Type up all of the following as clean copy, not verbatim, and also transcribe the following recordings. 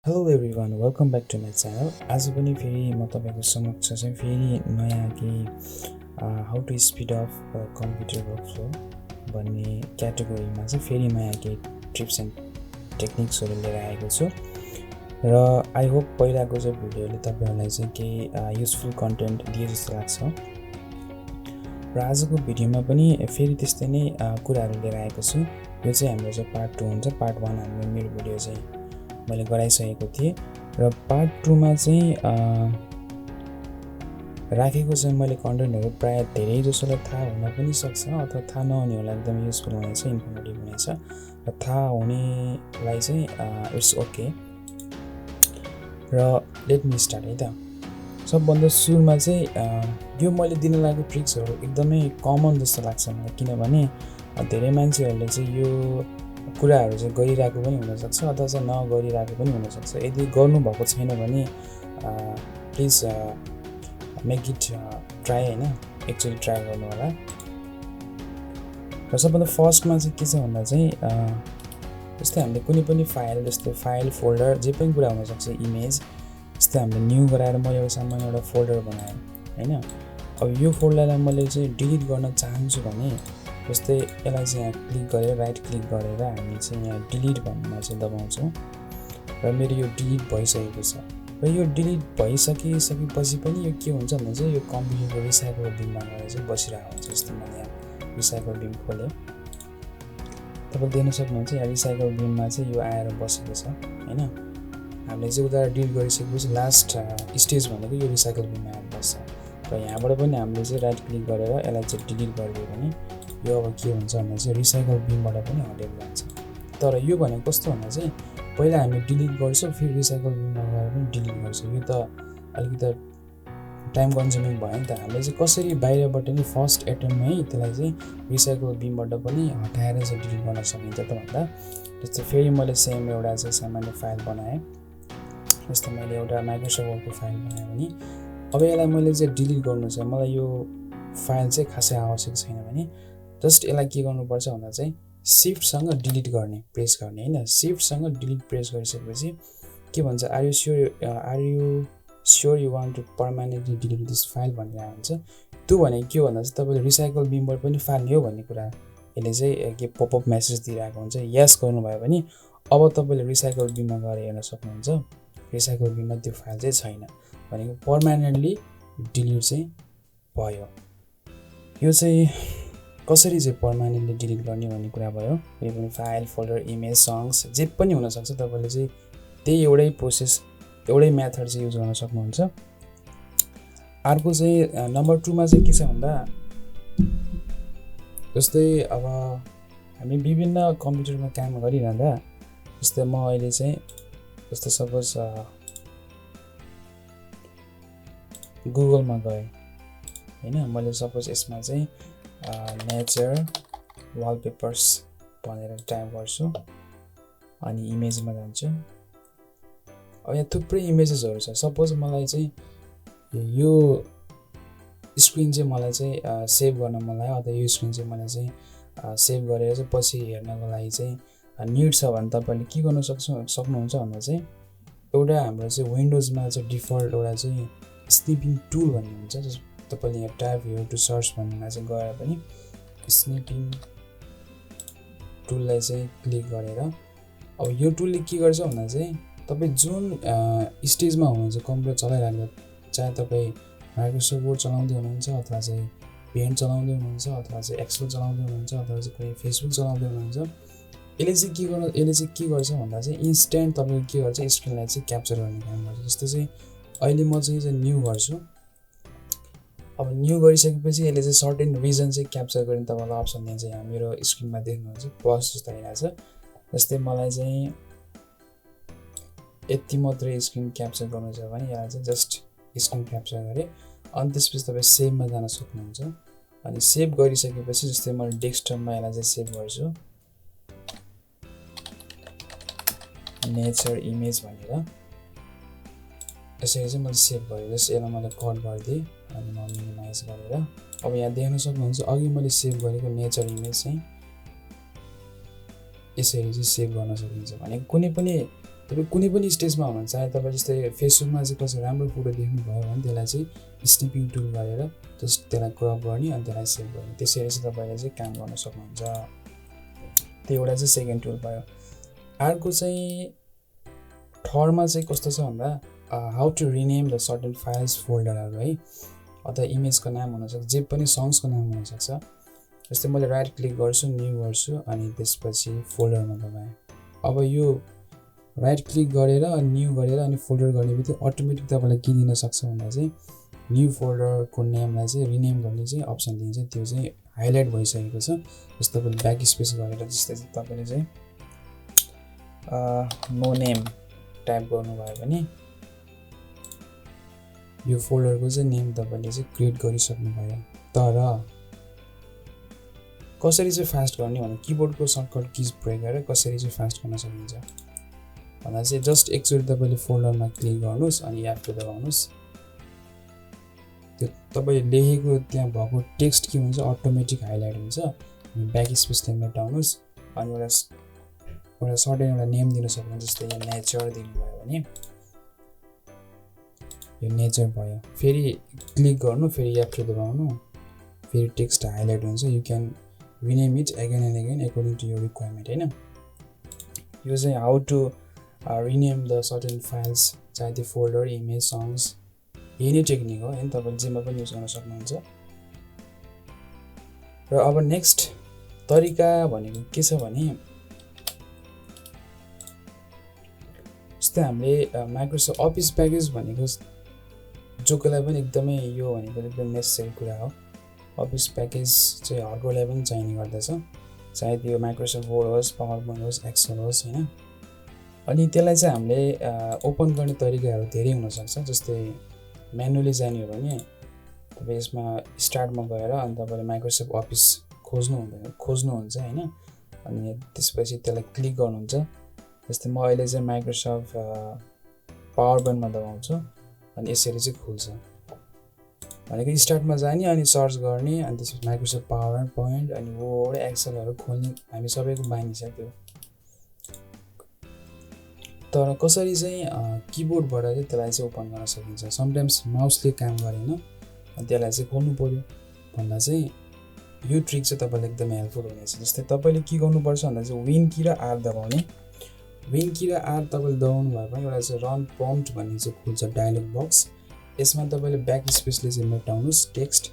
Hello everyone welcome back to my channel. आज पनि फेरि म तपाईँको समक्ष चाहिँ फेरि नयाँ केही how to speed up computer workflow भन्ने क्याटेगोरीमा चाहिँ फेरि नयाँ केही टिप्स एन्ड टेक्निक्सहरू लिएर आएको छु र आई होप पहिलाको चाहिँ भिडियोले तपाईँहरूलाई चाहिँ केही युजफुल कन्टेन्ट दिए जस्तो लाग्छ र आजको भिडियोमा पनि फेरि त्यस्तै नै कुराहरू लिएर आएको छु। यो चाहिँ हाम्रो चाहिँ पार्ट 2 हुन्छ। पार्ट 1 हाम्रो मेरो भिडियो चाहिँ मैले गराइसकेको थिएँ र पार्ट 2 मा चाहिँ राखेको चाहिँ मैले कन्टेन्टहरू प्राय धेरै जसोलाई थाहा हुन पनि सक्छ अथवा थाहा नहुनेहरूलाई एकदम युजफुल हुनेछ, इन्फर्मेटिभ हुनेछ र थाहा हुनेलाई चाहिँ इट्स ओके। र लेट मी स्टार्ट है त। सबभन्दा सुरुमा चाहिँ यो मैले दिन लागेको ट्रिक्सहरू एकदमै कमन जस्तो लाग्छ मलाई, किनभने धेरै मान्छेहरूले चाहिँ यो कुराहरू चाहिँ गरिरहेको पनि हुनसक्छ अथवा चाहिँ नगरिरहेको पनि हुनसक्छ। यदि गर्नुभएको छैन भने प्लिज मेक इट ट्राई होइन, एक्चुअली ट्राई गर्नु होला। र सबभन्दा फर्स्टमा चाहिँ के छ भन्दा चाहिँ जस्तै हामीले कुनै पनि फाइल, जस्तै फाइल फोल्डर जे पनि कुरा हुनसक्छ, इमेज जस्तै हामीले न्यू गराएर मैले एउटा सामान्य एउटा फोल्डर बनाएँ होइन। अब यो फोल्डरलाई मैले चाहिँ डिलिट गर्न चाहन्छु भने जस्तै यसलाई चाहिँ यहाँ क्लिक गरेर राइट क्लिक गरेर हामी चाहिँ यहाँ डिलिट भन्नेमा चाहिँ दबाउँछौँ र मेरो यो डिलिट भइसकेको छ। र यो डिलिट भइसकेपछि पनि यो के हुन्छ भने चाहिँ यो कम्प्युटरको रिसाइकल बिनमा गएर चाहिँ बसिरहेको हुन्छ। जस्तै मैले यहाँ रिसाइकल बिन खोलेँ, तपाईँ देख्न सक्नुहुन्छ यहाँ रिसाइकल बिनमा चाहिँ यो आएर बसेको छ होइन। हामीले चाहिँ उता डिलिट गरिसकेपछि लास्ट स्टेज भनेको यो रिसाइकल बिनमा आएर बस्छ र यहाँबाट पनि हामीले चाहिँ राइट क्लिक गरेर यसलाई चाहिँ डिलिट गरिदियो भने यो अब के हुन्छ भन्दा चाहिँ रिसाइकल बिनबाट पनि हटेर जान्छ। तर यो भनेको कस्तो भन्दा चाहिँ पहिला हामी डिलिट गर्छौँ फेरि रिसाइकल बिनमा गएर पनि डिलिट गर्छौँ। यो त अलिकति टाइम कन्ज्युमिङ भयो नि त। हामीले चाहिँ कसरी बाहिरबाट नै फर्स्ट एटेम्पमै त्यसलाई चाहिँ रिसाइकल बिनबाट पनि हटाएर चाहिँ डिलिट गर्न सकिन्छ त भन्दा। जस्तै फेरि मैले सेम एउटा चाहिँ सामान्य फाइल बनाएँ, जस्तै मैले एउटा माइक्रोसफ्ट वर्डको फाइल बनाएँ भने अब यसलाई मैले चाहिँ डिलिट गर्नु छ, मलाई यो फाइल चाहिँ खासै आवश्यक छैन भने जस्ट यसलाई के गर्नुपर्छ भन्दा चाहिँ सिफ्टसँग डिलिट गर्ने प्रेस गर्ने होइन। सिफ्टसँग डिलिट प्रेस गरिसकेपछि के भन्छ, are you sure you want to permanently delete this file भनेर आउँछ। त्यो भनेको के हो भन्दा चाहिँ तपाईँले रिसाइकल बिनबाट पनि फाल्ने हो भन्ने कुरा यसले चाहिँ के पपअप मेसेज दिइरहेको हुन्छ। यस गर्नुभयो भने अब तपाईँले रिसाइकल बिनमा गएर हेर्न सक्नुहुन्छ रिसाइकल बिनमा त्यो फाइल चाहिँ छैन भनेको पर्मानेन्टली डिलिट चाहिँ भयो। यो चाहिँ कसरी चाहिँ पर्मानेन्टली डिलिट गर्ने भन्ने कुरा भयो। यो पनि फाइल फोल्डर इमेज सङ्ग्स जे पनि हुनसक्छ, तपाईँले चाहिँ त्यही एउटै प्रोसेस एउटै मेथड चाहिँ युज गर्न सक्नुहुन्छ। अर्को चाहिँ नम्बर 2 मा चाहिँ के छ भन्दा जस्तै अब हामी विभिन्न कम्प्युटरमा काम गरिरहँदा जस्तै म अहिले चाहिँ जस्तै सपोज गुगलमा गएँ होइन, मैले सपोज यसमा चाहिँ नेचर वालपेपर्स भनेर टाइप गर्छु अनि इमेजमा जान्छु। अब यहाँ थुप्रै इमेजेसहरू छ। सपोज मलाई चाहिँ यो स्क्रिन चाहिँ मलाई चाहिँ सेभ गर्न मन लाग्यो अथवा यो स्क्रिन चाहिँ मलाई चाहिँ सेभ गरेर चाहिँ पछि हेर्नको लागि चाहिँ निड छ भने तपाईँले के गर्न सक्नुहुन्छ भन्दा चाहिँ एउटा हाम्रो चाहिँ विन्डोजमा चाहिँ डिफल्ट एउटा चाहिँ स्निपिङ टुल भन्ने हुन्छ। जस तपाईँले यहाँ ट्याब हियर टु सर्च भन्नेमा चाहिँ गएर पनि स्निपिङ टुललाई चाहिँ क्लिक गरेर अब यो टुलले के गर्छ भन्दा चाहिँ तपाईँ जुन स्टेजमा हुनुहुन्छ कम्प्युटर चलाइराख्दा, चाहे तपाईँ माइक्रोसफ्ट वर्ड चलाउँदै हुनुहुन्छ अथवा चाहिँ पेन्ट चलाउँदै हुनुहुन्छ अथवा चाहिँ एक्सेल चलाउँदै हुनुहुन्छ अथवा चाहिँ कुनै फेसबुक चलाउँदै हुनुहुन्छ, यसले चाहिँ के गर्छ भन्दा चाहिँ इन्स्ट्यान्ट तपाईँको के गर्छ स्क्रिनलाई चाहिँ क्याप्चर गर्ने काम गर्छ। जस्तै चाहिँ अहिले म चाहिँ न्यू गर्छु। अब न्यू गरिसकेपछि यसले चाहिँ सर्टेन रिजन चाहिँ क्याप्चर गर्ने तपाईँलाई अप्सन दिन्छ। यहाँ मेरो स्क्रिनमा देख्नुहुन्छ प्लस जस्तो आइरहेको छ। जस्तै मलाई चाहिँ यति मात्रै स्क्रिन क्याप्चर गर्नु छ भने यसलाई चाहिँ जस्ट स्क्रिन क्याप्चर गरेँ अनि त्यसपछि तपाईँ सेभमा जान सक्नुहुन्छ। अनि सेभ गरिसकेपछि जस्तै मैले डेस्कटपमा यसलाई चाहिँ सेभ गर्छु नेचर इमेज भनेर, यसरी चाहिँ मैले सेभ गरेँ। जस्ट यसलाई मैले कट गरिदिएँ अनि म मिनिमाइज गरेर अब यहाँ देख्न सक्नुहुन्छ अघि मैले सेभ गरेको नेचर इमेज चाहिँ यसरी चाहिँ सेभ गर्न सकिन्छ। भने कुनै पनि तपाईँ कुनै पनि स्टेजमा हुनुहुन्छ, चाहे तपाईँ जस्तै फेसबुकमा चाहिँ कसै राम्रो फोटो देख्नुभयो भने त्यसलाई चाहिँ स्निपिङ टुल गरेर जस्ट त्यसलाई क्रप गर्ने अनि त्यसलाई सेभ गर्ने, त्यसरी चाहिँ तपाईँले चाहिँ काम गर्न सक्नुहुन्छ। त्यो एउटा चाहिँ सेकेन्ड टुल भयो। अर्को चाहिँ थर्डमा चाहिँ कस्तो छ भन्दा how to rename the certain files फोल्डरहरू है, अथवा इमेजको नाम हुनसक्छ, जे पनि सङ्ग्सको नाम हुनसक्छ। जस्तै मैले राइट क्लिक गर्छु, न्यू गर्छु अनि त्यसपछि फोल्डरमा दबाएँ। अब यो राइट क्लिक गरेर अनि न्यू गरेर अनि फोल्डर गर्ने बित्तिकै अटोमेटिक तपाईँलाई के दिन सक्छ भन्दा चाहिँ न्यू फोल्डरको नेमलाई चाहिँ रिनेम गर्ने चाहिँ अप्सन दिन्छ, त्यो चाहिँ हाइलाइट भइसकेको छ। जस्तो तपाईँले ब्याक स्पेस गरेर जस्तै तपाईँले चाहिँ नो नेम टाइप गर्नुभयो भने यो फोल्डरको चाहिँ नेम तपाईँले चाहिँ क्रिएट गरिसक्नुभयो। तर कसरी चाहिँ फास्ट गर्ने भने किबोर्डको सर्टकट किज प्रयोग गरेर कसरी चाहिँ फास्ट गर्न सकिन्छ भन्दा चाहिँ जस्ट एकचोटि तपाईँले फोल्डरमा क्लिक गर्नुहोस् अनि F2 दबाउनुहोस्। त्यो तपाईँले लेखेको त्यहाँ भएको टेक्स्ट के हुन्छ अटोमेटिक हाइलाइट हुन्छ। अनि ब्याक स्पेसले मेटाउनुहोस् अनि एउटा सर्टेन एउटा नेम दिन सक्नुहुन्छ। जस्तै यो नेचर दिनुभयो भने यो नेचर भयो। फेरि क्लिक गर्नु, फेरि F2 दबाउनु, फेरि टेक्स्ट हाइलाइट हुन्छ। You can rename it again and again according to your requirement होइन। यो चाहिँ how to rename the certain files, चाहे त्यो फोल्डर, इमेज, सङ्ग्स, यही नै टेक्निक हो होइन, तपाईँले जेमा पनि युज गर्न सक्नुहुन्छ। र अब नेक्स्ट तरिका भनेको के छ भने जस्तै हामीले माइक्रोसफ्ट अफिस प्याकेज भनेको जोकोलाई पनि एकदमै यो भनेको एकदम नेसेसरी कुरा हो। अफिस प्याकेज चाहिँ हरकोलाई पनि चाहिने गर्दछ, चाहे त्यो माइक्रोसफ्ट वर्ड होस्, पावर पोइन्ट होस्, एक्सेल होस् होइन। अनि त्यसलाई चाहिँ हामीले ओपन गर्ने तरिकाहरू धेरै हुनसक्छ। जस्तै म्यानुअली जाने हो भने तपाईँ यसमा स्टार्टमा गएर अनि तपाईँले माइक्रोसफ्ट अफिस खोज्नुहुन्छ होइन। अनि त्यसपछि त्यसलाई क्लिक गर्नुहुन्छ। जस्तै म अहिले चाहिँ माइक्रोसफ्ट पावर पोइन्टमा दबाउँछु अनि यसरी चाहिँ खुल्छ। भनेको स्टार्टमा जाने अनि सर्च गर्ने अनि त्यसपछि माइक्रोसफ्ट पावर पोइन्ट अनि वर्ड, एक्सेलहरू खोल्ने हामी सबैको बानी छ त्यो। तर कसरी चाहिँ किबोर्डबाट चाहिँ त्यसलाई चाहिँ ओपन गर्न सकिन्छ। समटाइम्स माउसले काम गरेन अनि त्यसलाई चाहिँ खोल्नु पऱ्यो भन्दा चाहिँ यो ट्रिक चाहिँ तपाईँलाई एकदमै हेल्पफुल हुनेछ। जस्तै तपाईँले के गर्नुपर्छ भन्दा चाहिँ विन की र आर दबाउने। विन की र आर तपाईँले दबाउनु भयो भने एउटा चाहिँ रन प्रम्प्ट भन्ने चाहिँ खुल्छ डायलग बक्स। यसमा तपाईँले ब्याक स्पेसले चाहिँ मेटाउनुहोस् टेक्स्ट।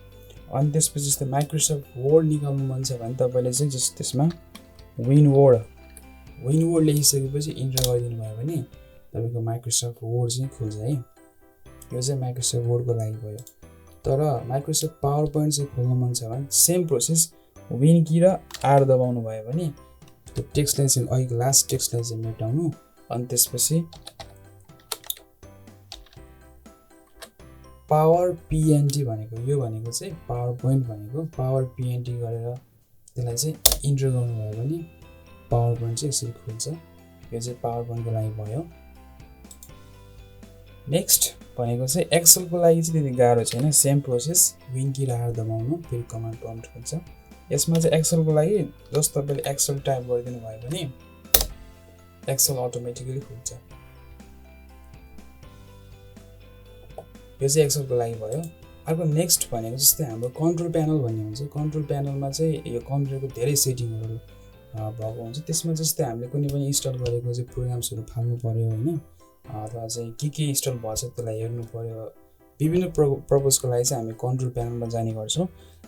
अनि त्यसपछि जस्तै माइक्रोसफ्ट वर्ड निकाल्नु मन छ भने तपाईँले चाहिँ जस्तो त्यसमा विन वर्ड लेखिसकेपछि इन्टर गरिदिनु भयो भने तपाईँको माइक्रोसफ्ट वर्ड चाहिँ खुल्छ है। यो चाहिँ माइक्रोसफ्ट वर्डको लागि भयो। तर माइक्रोसफ्ट पावर पोइन्ट चाहिँ खोल्नु मन छ भने सेम प्रोसेस विन की र आर दबाउनु भयो भने त्यो टेक्स्टलाई चाहिँ अघिको लास्ट टेक्स्टलाई चाहिँ मेटाउनु अनि त्यसपछि पावर पिएनटी भनेको यो भनेको चाहिँ पावर पोइन्ट भनेको पावर पिएनटी गरेर त्यसलाई चाहिँ इन्टर गर्नुभयो भने पावर पोइन्ट चाहिँ यसरी खुल्छ। यो चाहिँ पावर पोइन्टको लागि भयो। नेक्स्ट भनेको चाहिँ एक्सेलको लागि चाहिँ त्यति गाह्रो छैन, सेम प्रोसेस विन की र आर दबाउनु फेरि कमान्ड प्रम्प्ट खुल्छ। यसमा चाहिँ एक्सेलको लागि जस्तो तपाईँले एक्सेल टाइप गरिदिनु भयो भने एक्सेल अटोमेटिकली खुल्छ। यो चाहिँ एक्सेलको लागि भयो। अर्को नेक्स्ट भनेको जस्तै हाम्रो कन्ट्रोल प्यानल भन्ने हुन्छ। कन्ट्रोल प्यानलमा चाहिँ यो कम्प्युटरको धेरै सेटिङहरू भएको हुन्छ। त्यसमा जस्तै हामीले कुनै पनि इन्स्टल गरेको चाहिँ प्रोग्राम्सहरू फाल्नु पऱ्यो होइन, अथवा चाहिँ के इन्स्टल भएको छ त्यसलाई हेर्नु पऱ्यो। विभिन्न पर्पजको लागि चाहिँ हामी कन्ट्रोल प्यानलमा जाने गर्छौँ।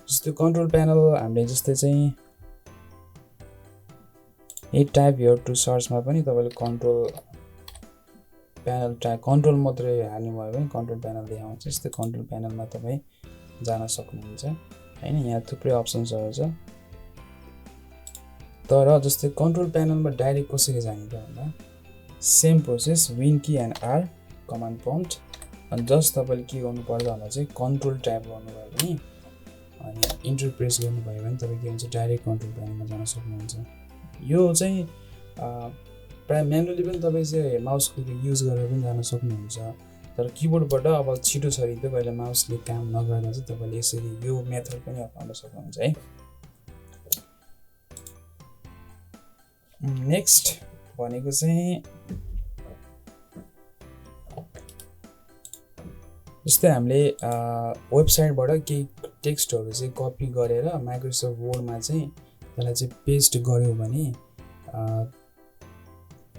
जस्तै कन्ट्रोल प्यानल हामीले जस्तै चाहिँ यही टाइप हियर टु सर्चमा पनि तपाईँले कन्ट्रोल प्यानल कन्ट्रोल मात्रै हाल्नुभयो भने कन्ट्रोल प्यानल देखाउँछ। जस्तै कन्ट्रोल प्यानलमा तपाईँ जान सक्नुहुन्छ होइन। यहाँ थुप्रै अप्सन्सहरू छ। तर जस्तै कन्ट्रोल प्यानलमा डाइरेक्ट कसरी जाने त भन्दा same process win key and R command prompt अनि जस्ट तपाईँले के गर्नुपर्छ भन्दा चाहिँ कन्ट्रोल ट्याब गर्नुभयो भने अनि इन्टर प्रेस गर्नुभयो भने तपाईँ के हुन्छ डाइरेक्ट कन्ट्रोल प्यानलमा जान सक्नुहुन्छ। यो चाहिँ प्रायः म्यानुअली पनि तपाईँ चाहिँ माउस क्लिक युज गरेर पनि जान सक्नुहुन्छ। तर किबोर्डबाट अब छिटो छ त कहिले माउसले काम नगर्दा चाहिँ तपाईँले यसरी यो मेथड पनि अप्नाउन सक्नुहुन्छ है। नेक्स्ट भनेको चाहिँ जस्तै हामीले वेबसाइटबाट केही टेक्स्टहरू चाहिँ कपी गरेर माइक्रोसफ्ट वर्डमा चाहिँ त्यसलाई चाहिँ पेस्ट गर्यौँ भने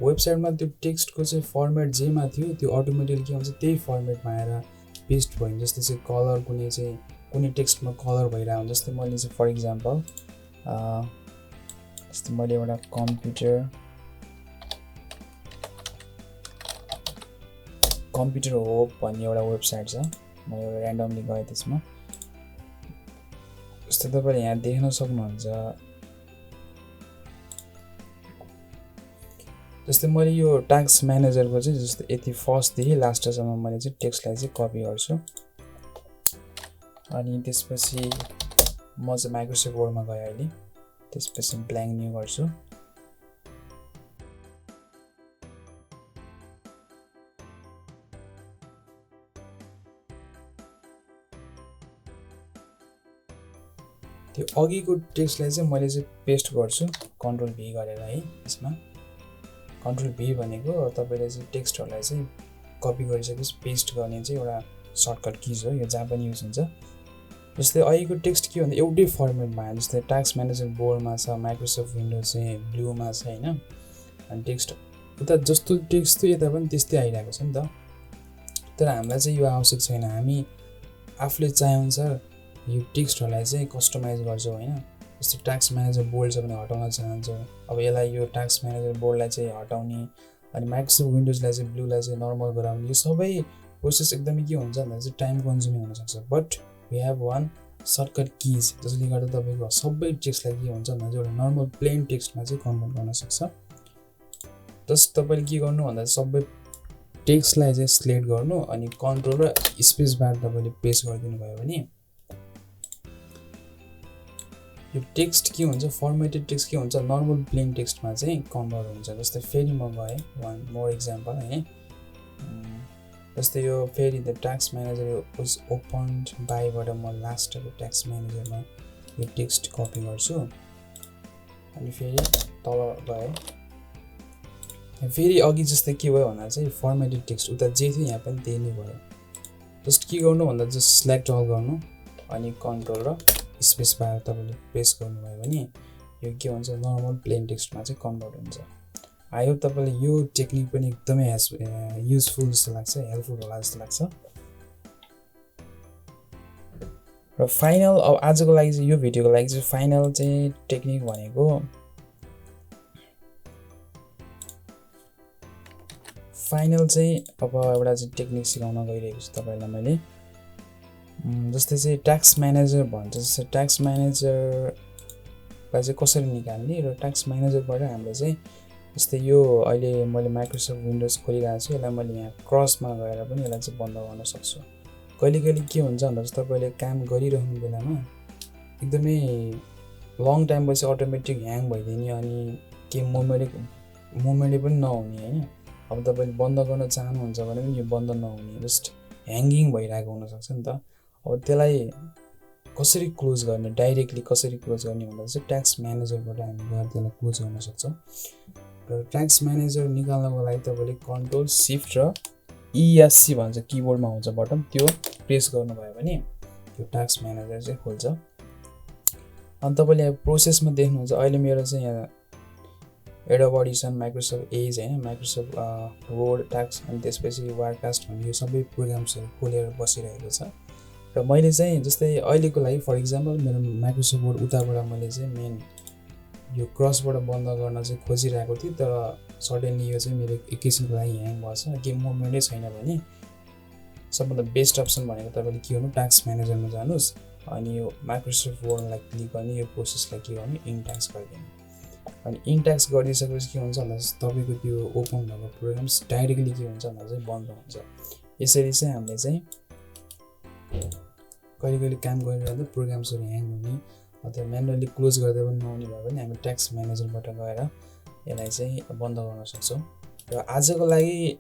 वेबसाइटमा त्यो टेक्स्टको चाहिँ फर्मेट जेमा थियो त्यो अटोमेटिकली के हुन्छ त्यही फर्मेटमा आएर पेस्ट भयो। जस्तै चाहिँ कलर कुनै टेक्स्टमा कलर भइरहेको हुन्छ। जस्तै मैले चाहिँ फर इक्जाम्पल जस्तै मैले एउटा कम्प्युटर होप भन्ने एउटा वेबसाइट छ, म एउटा ऱ्यान्डमली गएँ त्यसमा। जस्तै तपाईँले यहाँ देख्न सक्नुहुन्छ, जस्तै मैले यो टास्क म्यानेजरको चाहिँ जस्तै यति फर्स्टदेखि लास्टसम्म मैले चाहिँ टेक्स्टलाई चाहिँ कपी गर्छु अनि त्यसपछि म चाहिँ माइक्रोसफ्ट वर्डमा गएँ अहिले, त्यसपछि ब्ल्याङ्क न्यू गर्छु। त्यो अघिको टेक्स्टलाई चाहिँ मैले चाहिँ पेस्ट गर्छु कन्ट्रोल भी गरेर है। यसमा कन्ट्रोल भी भनेको तपाईँले चाहिँ टेक्स्टहरूलाई चाहिँ कपी गरिसकेपछि पेस्ट गर्ने चाहिँ एउटा सर्टकट किज हो, यो जहाँ पनि युज हुन्छ। जस्तै अहिलेको टेक्स्ट के भन्दा एउटै फर्मेटमा आयो, जस्तै टास्क म्यानेजर बोल्डमा छ, माइक्रोसफ्ट विन्डोज चाहिँ ब्लूमा छ होइन। अनि टेक्स्ट उता जस्तो टेक्स्ट थियो यता पनि त्यस्तै आइरहेको छ नि त। तर हामीलाई चाहिँ यो आवश्यक छैन, हामी आफूले चाहेअनुसार यो टेक्स्टहरूलाई चाहिँ कस्टमाइज गर्छौँ होइन। जस्तै टास्क म्यानेजर बोल्ड छ भने हटाउन चाहन्छौँ, अब यसलाई यो टास्क म्यानेजर बोल्डलाई चाहिँ हटाउने अनि माइक्रोसफ्ट विन्डोजलाई चाहिँ ब्लूलाई चाहिँ नर्मल गराउने, यो सबै प्रोसेस एकदमै के हुन्छ भन्दा चाहिँ टाइम कन्ज्युमिङ हुनसक्छ। But we have one shortcut keys जसले गर्दा तपाईँको सबै टेक्स्टलाई के हुन्छ भन्दा चाहिँ एउटा नर्मल प्लेन टेक्स्टमा चाहिँ कन्भर्ट गर्न सक्छ। जस्ट तपाईँले के गर्नु भन्दा सबै टेक्स्टलाई चाहिँ सिलेक्ट गर्नु अनि कन्ट्रोल र स्पेस बार तपाईँले प्रेस गरिदिनु भयो भने यो टेक्स्ट के हुन्छ, फर्मेटेड टेक्स्ट के हुन्छ, नर्मल प्लेन टेक्स्टमा चाहिँ कन्भर्ट हुन्छ। जस्तै फेरि म गएँ वान मोर इक्जाम्पल है, जस्तै यो फेरि the task manager was opened बाईबाट म लास्टको टास्क म्यानेजरमा यो टेक्स्ट कपी गर्छु अनि फेरि तल गएँ। फेरि अघि जस्तै के भयो भन्दा चाहिँ फर्मेटेड टेक्स्ट उता जे थियो यहाँ पनि त्यही नै भयो। जस्ट के गर्नु भन्दा जस्ट सिलेक्ट अल गर्नु अनि कन्ट्रोल र स्पेस बार तपाईँले प्रेस गर्नुभयो भने यो के हुन्छ नर्मल प्लेन टेक्स्टमा चाहिँ कन्भर्ट हुन्छ। आई होप तपाईँले यो टेक्निक पनि एकदमै युजफुल जस्तो लाग्छ, हेल्पफुल होला जस्तो लाग्छ। र फाइनल अब आजको लागि चाहिँ यो भिडियोको लागि चाहिँ फाइनल चाहिँ टेक्निक भनेको अब एउटा चाहिँ टेक्निक सिकाउन गइरहेको छु तपाईँलाई मैले। जस्तै चाहिँ टास्क म्यानेजर भन्छ, जस्तै टास्क म्यानेजरलाई चाहिँ कसरी निकाल्ने र टास्क म्यानेजरबाट हामीले चाहिँ जस्तै यो अहिले मैले माइक्रोसफ्ट विन्डोज खोलिरहेको छु, यसलाई मैले यहाँ क्रसमा गएर पनि यसलाई चाहिँ बन्द गर्न सक्छु। कहिले के हुन्छ भन्दा चाहिँ तपाईँले काम गरिरहनु बेलामा एकदमै लङ टाइम पछि अटोमेटिक ह्याङ भइदिने अनि के मोमेन्टै पनि नहुने होइन। अब तपाईँले बन्द गर्न चाहनुहुन्छ भने पनि यो बन्द नहुने, जस्ट ह्याङ्गिङ भइरहेको हुनसक्छ नि त। अब त्यसलाई कसरी क्लोज गर्ने, डाइरेक्टली कसरी क्लोज गर्ने भन्दा चाहिँ टास्क म्यानेजरबाट हामी गएर त्यसलाई क्लोज गर्न सक्छौँ। र टास्क म्यानेजर निकाल्नको लागि तपाईँले कन्ट्रोल सिफ्ट र ई या सी भन्छ किबोर्डमा हुन्छ बटन, त्यो प्रेस गर्नुभयो भने त्यो टास्क म्यानेजर चाहिँ खोल्छ। अनि तपाईँले अब प्रोसेसमा देख्नुहुन्छ अहिले मेरो चाहिँ यहाँ एडोब अडिसन, माइक्रोसफ्ट एज होइन, माइक्रोसफ्ट वर्ड टास्क अनि त्यसपछि वारकास्ट भन्ने यो सबै प्रोग्राम्सहरू खोलेर बसिरहेको छ। र मैले चाहिँ जस्तै अहिलेको लागि फर इक्जाम्पल मेरो माइक्रोसफ्ट वर्ड उताबाट मैले चाहिँ मेन यो क्रसबाट बन्द गर्न चाहिँ खोजिरहेको थिएँ, तर सडनली यो चाहिँ मेरो एकैछिनको लागि ह्याङ भएछ, के मोमेन्टै छैन भने सबभन्दा बेस्ट अप्सन भनेको तपाईँले के गर्नु, टास्क म्यानेजरमा जानुहोस् अनि यो माइक्रोसफ्ट वर्डलाई क्लिक गर्ने, यो प्रोसेसलाई के गर्नु, इनटास्क गरिदिनु। अनि इनटास्क गरिसकेपछि के हुन्छ भन्दा तपाईँको त्यो ओपन भएको प्रोग्राम्स डाइरेक्टली के हुन्छ भन्दा चाहिँ बन्द हुन्छ। यसरी चाहिँ हामीले चाहिँ कहिले काम गरिरहँदा प्रोग्राम्सहरू ह्याङ हुने अथवा म्यानुअली क्लोज गर्दा पनि नहुने भयो भने हामी टास्क म्यानेजरबाट गएर यसलाई चाहिँ बन्द गर्न सक्छौँ। र आजको लागि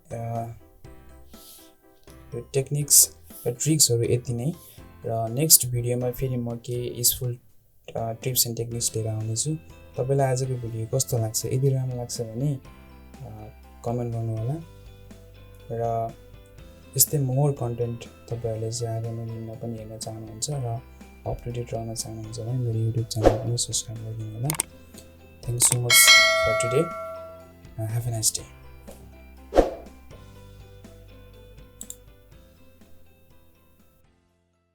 यो टेक्निक्स र ट्रिक्सहरू यति नै, र नेक्स्ट भिडियोमा फेरि म के युजफुल टिप्स एन्ड टेक्निक्स लिएर आउनेछु। तपाईँलाई आजको भिडियो कस्तो लाग्छ, यदि राम्रो लाग्छ भने कमेन्ट गर्नु होला। र यस्तै मोर कन्टेन्ट तपाईँहरूले चाहिँ आगामी दिनमा पनि हेर्न चाहनुहुन्छ र अप टु डेट रहन चाहनुहुन्छ भने मेरो युट्युब च्यानल पनि सब्सक्राइब गरिदिनु होला। Thank you so much for today. Have a nice day.